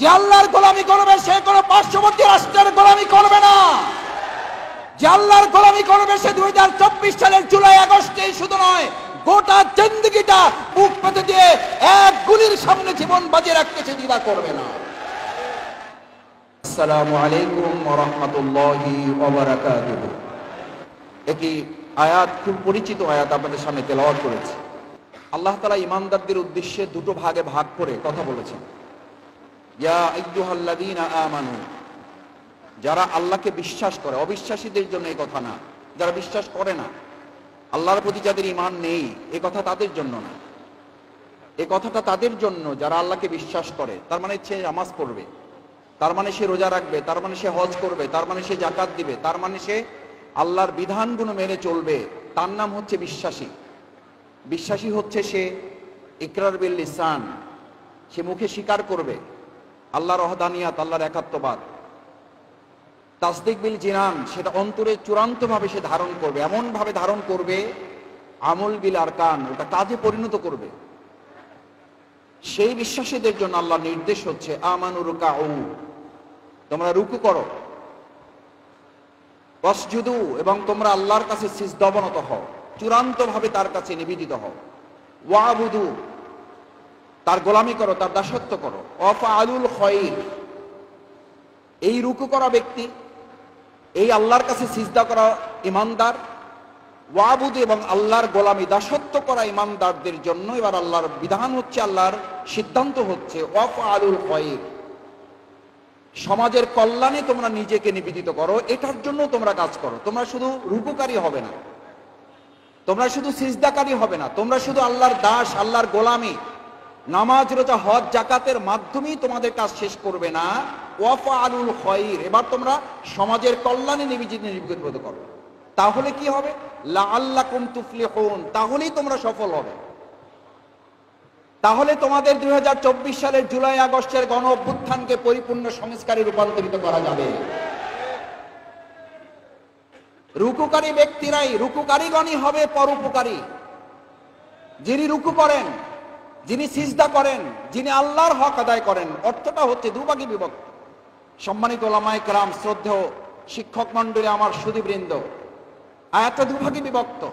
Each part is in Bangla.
যে আল্লাহর গোলামি করবে সে কোনো পার্শ্ববর্তী রাষ্ট্রের গোলামি করবে না। যে আল্লাহর গোলামি করবে সে 2024 সালের জুলাই আগস্টে শুধু নয়, গোটা জিন্দেগিটা বুক পেতে দিয়ে এক গুলির সামনে জীবন বাজিয়ে রাখতে সে দ্বিধা করবে না। আসসালামু আলাইকুম ওয়া রাহমাতুল্লাহি ওয়া বারাকাতুহু। একটি আয়াত, খুব পরিচিত আয়াত আপনাদের সামনে তেলাওয়াত করেছি। আল্লাহ তাআলা ঈমানদারদের উদ্দেশ্যে দুটো ভাগে ভাগ করে কথা বলেছেন। ইয়া আইয়ুহাল্লাযীনা আমানু, যারা আল্লাহকে বিশ্বাস করে, অবিশ্বাসীদের জন্য এই কথা না, যারা বিশ্বাস করে না, আল্লাহর প্রতি যাদের ঈমান নেই, এই কথা তাদের জন্য না। এই কথাটা তাদের জন্য যারা আল্লাহকে বিশ্বাস করে। তার মানে সে নামাজ পড়বে, তার মানে সে রোজা রাখবে, তার মানে সে হজ করবে, তার মানে সে যাকাত দিবে, তার মানে সে আল্লাহর বিধানগুলো মেনে চলবে। তার নাম হচ্ছে বিশ্বাসী। বিশ্বাসী হচ্ছে সে ইকরার বিল লিসান, সে মুখে স্বীকার করবে আল্লাহর ওয়াহদানিয়াত, আল্লাহর একাত্মবাদ। তাসদিক বিল জিনান, সেটা অন্তরে চূড়ান্তভাবে সে ধারণ করবে, এমন ভাবে ধারণ করবে। আমল বিল আরকান, ওটা কাজে পরিণত করবে। সেই বিশ্বাসীদের জন্য আল্লাহ নির্দেশ হচ্ছে আমানু রুকাউ, তোমরা রুকু করো। ওয়াসজুদু, এবং তোমরা আল্লাহর কাছে সিজদা অবনত হও, চূড়ান্তভাবে তার কাছে নিবেদিত হও। ওয়াবুদু, তার গোলামি করো, তার দাসত্ব করো। ওয়াফআলুল খায়র, এই রুকু করা ব্যক্তি, এই আল্লাহর কাছে সিজদা করা ঈমানদার, ওয়াবুদু এবং আল্লাহর গোলামি দাসত্ব করা ঈমানদারদের জন্য এবার আল্লাহর বিধান হচ্ছে, আল্লাহর সিদ্ধান্ত হচ্ছে ওয়াফআলুল খায়র, সমাজের কল্যাণে তোমরা নিজেকে নিবেদিত করো, এটার জন্য তোমরা কাজ করো। তোমরা শুধু রুকুকারী হবে না, তোমরা শুধু সিজদাকারী হবে না, তোমরা শুধু আল্লাহর দাস, আল্লাহর গোলামি, নামাজ রোজা হজ জাকাতের মাধ্যমেই তোমাদের কাজ শেষ করবে না। ওয়াফআলুল খায়র, এবার তোমরা সমাজের কল্যাণে নিবেদিত করো। তাহলে কি হবে? লাআল্লাকুম তুফলিহুন, তাহলেই তোমরা সফল হবে। তাহলে তোমাদের 2024 সালের জুলাই আগস্টের গণ অভ্যুত্থানকে পরিপূর্ণ সংস্কারে রূপান্তরিত করা যাবে। রুকুকারী ব্যক্তিরাই, রুকুকারীগণই হবে পরোপকারী। যিনি রুকু করেন, যিনি সিজদা করেন, যিনি আল্লাহর হক আদায় করেন। অর্থটা হচ্ছে দুভাগে বিভক্ত। সম্মানিত ওলামায়ে কেরাম, শ্রদ্ধেয় শিক্ষক মণ্ডলী, আমার সুধীবৃন্দ, আয়াতটা দুভাগে বিভক্ত।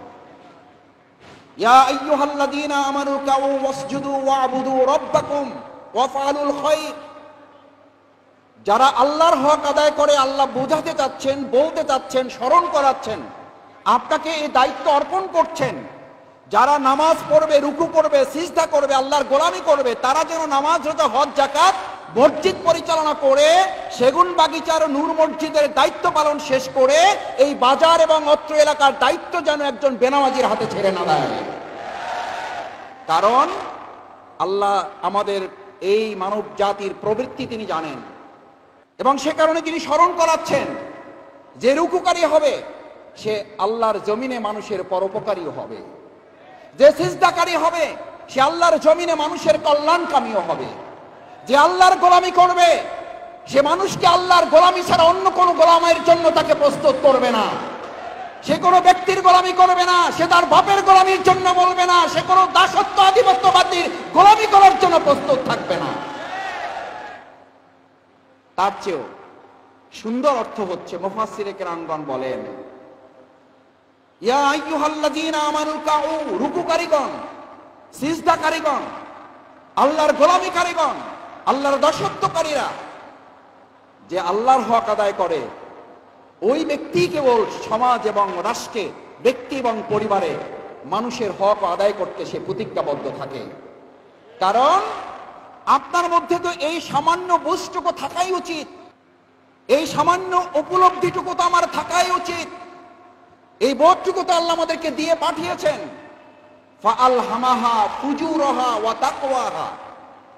ইয়া আইয়ুহাল্লাযীনা আমানু রুকাউ ওয়াসজুদু ওয়া'বুদু রাব্বাকুম ওয়াফআলুল খায়র, যারা আল্লাহর হক আদায় করে, আল্লাহ বোঝাতে চাচ্ছেন, বলতে চাচ্ছেন, স্মরণ করাচ্ছেন, আপনাকে এই দায়িত্ব অর্পণ করছেন। যারা নামাজ পড়বে, রুকু করবে, সিজদা করবে, আল্লাহর গোলামি করবে, তারা যেন নামাজ রোজা হজ জাকাত মসজিদ পরিচালনা করে সেগুন বাগিচার নূর মসজিদের দায়িত্ব পালন শেষ করে এই বাজার এবং অত্র এলাকার দায়িত্ব যেন একজন বেনামাজির হাতে ছেড়ে না দেয়। কারণ আল্লাহ আমাদের এই মানব জাতির প্রবৃত্তি তিনি জানেন, এবং সে কারণে তিনি স্মরণ করাচ্ছেন যে রুকুকারী হবে সে আল্লাহর জমিনে মানুষের পরোপকারীও হবে, যে সিজদাকারী হবে সে আল্লাহর জমিনে মানুষের কল্যাণকামীও হবে, যে আল্লাহর গোলামি করবে সে মানুষকে আল্লাহর গোলামি ছাড়া অন্য কোনো গোলামের জন্য তাকে প্রস্তুত করবে না। সে কোনো ব্যক্তির গোলামি করবে না, সে তার বাপের গোলামির জন্য বলবে না, সে কোনো দাসত্ব আধিপত্যবাদীর গোলামি করার জন্য প্রস্তুত থাকবে না। তার চেয়েও সুন্দর অর্থ হচ্ছে, মুফাসসিরে কেরামগণ বলেন, ইয়া আইয়ুহাল্লাযীনা আমানু রুকাউ, রুকুকারীগণ, সিজদাকারীগণ, আল্লাহর গোলামিকারীগণ, আল্লাহর দাসত্বকারীরা, যে আল্লাহর হক আদায় করে, ওই ব্যক্তি কেবল সমাজ এবং রাষ্ট্রে, ব্যক্তি এবং পরিবারে মানুষের হক আদায় করতে সে প্রতিজ্ঞাবদ্ধ থাকে। কারণ আপনার মধ্যে তো এই সামান্য বুঝটুকু থাকাই উচিত, এই সামান্য উপলব্ধিটুকু তো আমার থাকাই উচিত। এই বোধটুকু তো আল্লাহ আমাদেরকে দিয়ে পাঠিয়েছেন। ফাআলহামাহা ফুজুরাহা ওয়া তাকওয়াহা,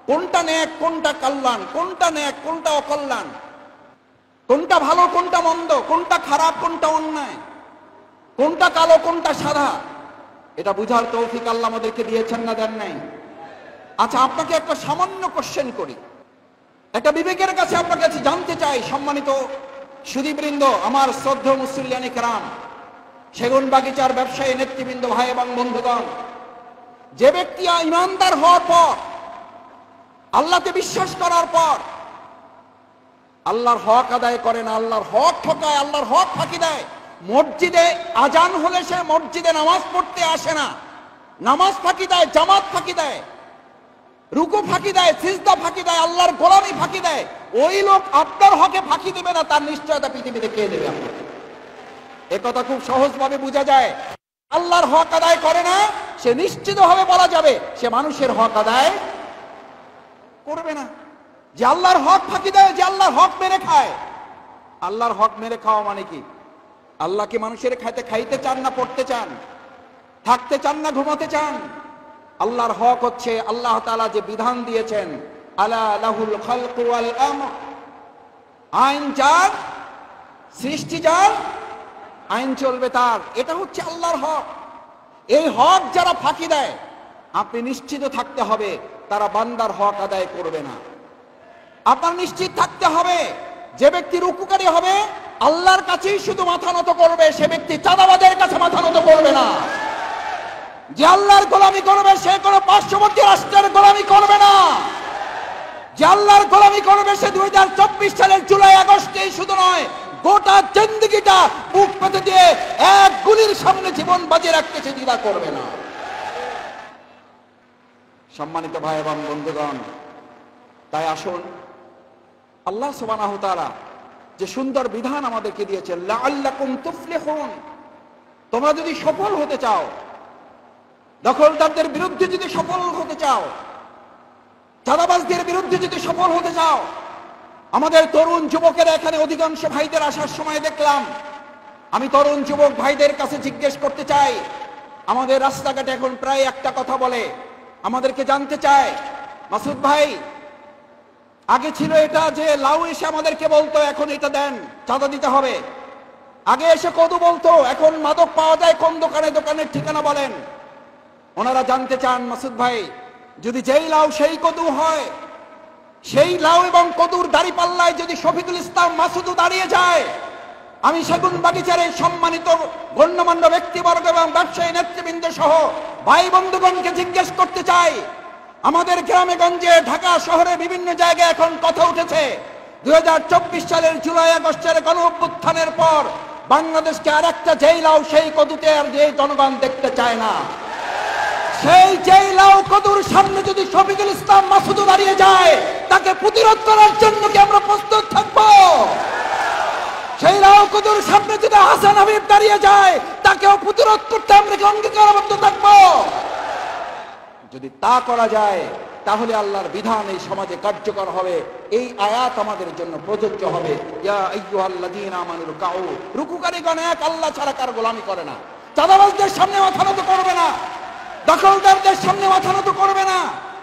কোনটা নেক, কোনটা কল্যাণ, কোনটা নেক, কোনটা অকল্যাণ, কোনটা ভালো, কোনটা মন্দ, কোনটা খারাপ, কোনটা অন্যায়, কোনটা কালো, কোনটা সাদা, এটা বুঝার তৌফিক আল্লাহ আমাদেরকে দিয়েছেন না দেন নাই? আচ্ছা, আপনাকে একটা সামান্য কোশ্চেন করি, একটা বিবেকের কাছে আপনার কাছে জানতে চাই, সম্মানিত সুধীবৃন্দ, আমার শ্রদ্ধেয় মুসল্লিয়ানে কেরাম, সেগুন বাগিচার ব্যবসায়ী নেতৃবৃন্দ, ভাই এবং বন্ধুগণ, যে ব্যক্তি ঈমানদার হওয়ার পর, আল্লাহকে বিশ্বাস করার পর, আল্লাহর হক আদায় করে না, আল্লাহর হক ঠকায়, আল্লাহর হক ফাঁকি দেয়। মসজিদে আজান হলে সে মসজিদে নামাজ পড়তে আসে না, নামাজ ফাঁকি দেয়, জামাত ফাঁকি দেয়, রুকু ফাঁকি দেয়, সিজদা ফাঁকি দেয়, আল্লাহর গোলামি ফাঁকি দেয়। ওই লোক আপনার হকে ফাঁকি দেবে না, তার নিশ্চয়তা পৃথিবীতে কে দেবে আপনাকে? একথা খুব সহজভাবে বোঝা যায়। আল্লাহর হক আদায় করে না, সে নিশ্চিতভাবে বলা যাবে সে মানুষের হক আদায় করবে না। যে আল্লাহর হক ফাঁকি দেয়, যে আল্লাহর হক মেরে খায়। আল্লাহর হক মেরে খাওয়া মানে কি? আল্লাহ কি মানুষের খাইতে চান না পড়তে চান, থাকতে চান না ঘুমাতে চান? আল্লাহর হক হচ্ছে আল্লাহ তাআলা যে বিধান দিয়েছেন, আলা লাহুল খালকু ওয়াল আমর, আইন যার, সৃষ্টি যার, আইন চলবে তার। এটা হচ্ছে আল্লাহর হক। এই হক যারা ফাঁকি দেয়, আপনি নিশ্চিত থাকতে হবে তারা বান্দার হক আদায় করবে না। আপনার নিশ্চিত থাকতে হবে যে ব্যক্তি রুকুকারী হবে আল্লাহর কাছেই শুধু মাথা নত করবে, সে ব্যক্তি চাঁদাবাজের কাছে মাথা নত করবে না। যে আল্লাহর গোলামি করবে সে কোনো পার্শ্ববর্তী রাষ্ট্রের গোলামি করবে না। যে আল্লাহর গোলামি করবে সে 2024 সালের জুলাই আগস্টেই শুধু নয়, গোটা জিন্দেগিটা বুক পেতে দিয়ে এক গুলির সামনে জীবন বাজি রাখতে সে দ্বিধা করবে না। সম্মানিত ভাই এবং বন্ধুগণ, তাই আসুন আল্লাহ সুবহানাহু ওয়া তাআলা যে সুন্দর বিধান আমাদেরকে দিয়েছেন, লাআল্লাকুম তুফলিহুন, তোমরা যদি সফল হতে চাও, দখলদারদের বিরুদ্ধে যদি সফল হতে চাও, চাঁদাবাজদের বিরুদ্ধে যদি সফল হতে চাও। আমাদের তরুণ যুবকেরা এখানে অধিকাংশ ভাইদের আসার সময় দেখলাম, আমি তরুণ যুবক ভাইদের কাছে জিজ্ঞেস করতে চাই, আমাদের রাস্তাঘাটে এখন প্রায় একটা কথা বলে, আমাদেরকে জানতে চায়, মাসুদ ভাই আগে ছিল এটা যে লাউ এসে আমাদেরকে বলতো এখন এটা দেন, চাঁদা দিতে হবে। আগে এসে কদু বলতো, এখন মাদক পাওয়া যায় কোন দোকানে, দোকানের ঠিকানা বলেন। ওনারা জানতে চান, মাসুদ ভাই যদি যেই লাউ সেই কদু হয়, সেই লাউ এবং কদুর দাঁড়িপাল্লায় যদি শফিকুল ইসলাম মাসুদও দাঁড়িয়ে যায়, আমি সেগুন বাগিচার এই সম্মানিত গণ্যমান্য ব্যক্তিবর্গ এবং ব্যবসায়ী নেতৃবৃন্দ সহ ভাই বন্ধুগণকে জিজ্ঞেস করতে চাই, আমাদের গ্রামে গঞ্জে ঢাকা শহরে বিভিন্ন জায়গায় এখন কথা উঠেছে 2024 সালের জুলাই আগস্টের গণ অভ্যুত্থানের পর বাংলাদেশকে আর একটা যেই লাউ সেই কদুতে আর যে জনগণ দেখতে চায় না। সেই যেই লাউ কদুর সামনে যদি শফিকুল ইসলাম মাসুদ দাঁড়িয়ে যায়, তাকে প্রতিরোধ করার জন্য কি আমরা প্রস্তুত থাকবো? সেই লাউ কদুর সামনে যদি হাসান হাবিব দাঁড়িয়ে যায়, তাকেও প্রতিরোধ করতে আমরা কি অঙ্গীকারবদ্ধ থাকবো? যদি তা করা যায় তাহলে আল্লাহর বিধান এই সমাজে কার্যকর হবে। এই আয়াত আমাদের জন্য প্রযোজ্য হবে, ইয়া আইয়ুহাল্লাযীনা আমানু রুকউ, রুকুকারীগণ এক আল্লাহ ছাড়া কার গোলামি করে না, চাঁদাবাজদের সামনে মাথা নত করবে না, দখলদারদের সামনে মাথা নত করবে না,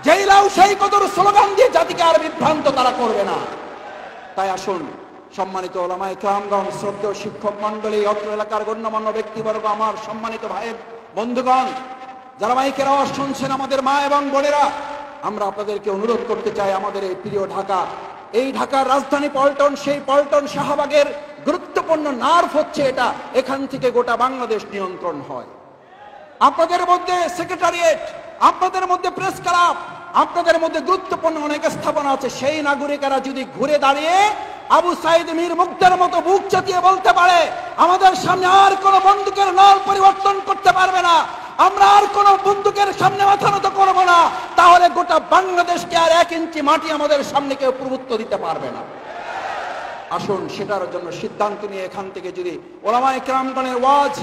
যেই লাউ সেই কদর স্লোগান দিয়ে জাতিকে আর বিভ্রান্ত তারা করবে না। তাই আসুন সম্মানিত ওলামায়ে কেরামগণ, শ্রদ্ধেয় শিক্ষক মন্ডলী, অত্র এলাকার গণ্যমান্য ব্যক্তিবর্গ, আমার সম্মানিত ভাই বন্ধুগণ, যারা মাইকের আওয়াজ শুনছেন, আমাদের মা এবং বোনেরা, আমরা আপনাদেরকে অনুরোধ করতে চাই, আমাদের এই প্রিয় ঢাকা, এই ঢাকার রাজধানী পল্টন, সেই পল্টন শাহবাগের গুরুত্বপূর্ণ নার্ভ হচ্ছে এটা, এখান থেকে গোটা বাংলাদেশ নিয়ন্ত্রণ হয়। আপনাদের মধ্যে সেক্রেটারিয়েট, আপনাদের মধ্যে প্রেস ক্লাব, আপনাদের মধ্যে গুরুত্বপূর্ণ অনেক স্থাপনা আছে। সেই নাগরিকেরা যদি ঘুরে দাঁড়িয়ে আবু সাইদ মীর মুগ্ধের মতো বুক চাটিয়ে বলতে পারে, আমাদের সামনে আর কোন বন্দুকের নল পরিবর্তন করতে পারবে না, আমরা আর কোন বন্দুকের সামনে মাথা নত করব না, তাহলে গোটা বাংলাদেশকে আর 1 ইঞ্চি মাটি আমাদের সামনে কেউ প্রভুত্ব দিতে পারবে না। আসুন সেটার জন্য সিদ্ধান্ত নিয়ে এখান থেকে যদি ওলামায়ে কেরামগণের ওয়াজ,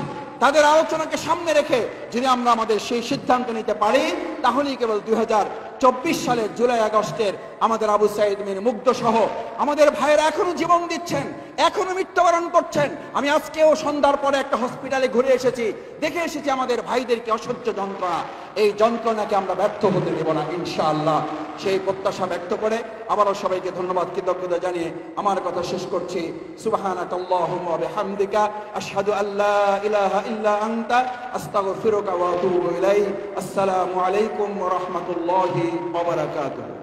তাদের আলোচনাকে সামনে রেখে যদি আমরা আমাদের সেই সিদ্ধান্ত নিতে পারি, তাহলেই কেবল 2024 সালের জুলাই আগস্টের আমাদের আবু সাইদ মীর মুগ্ধ সহ আমাদের ভাইয়েরা এখনো জীবন দিচ্ছেন, এখনো মৃত্যুবরণ করছেন। আমি আজকেও সন্ধ্যার পরে একটা হসপিটালে ঘুরে এসেছি, দেখে এসেছি আমাদের ভাইদেরকে অসহ্য যন্ত্রণা, এই যন্ত্রণাকে আমরা ব্যর্থ হতে দেব না ইনশাআল্লাহ। সেই প্রত্যাশা ব্যক্ত করে আবারও সবাইকে ধন্যবাদ, কৃতজ্ঞতা জানিয়ে আমার কথা শেষ করছি। সুবহানাকাল্লাহুম্মা ওয়া বিহামদিকা, আশহাদু আল্লা ইলাহা ইল্লা আনতা, আস্তাগফিরুকা ওয়া আতুবু ইলাইক। আসসালামু আলাইকুম ওয়া রাহমাতুল্লাহি ওয়া বারাকাতুহু।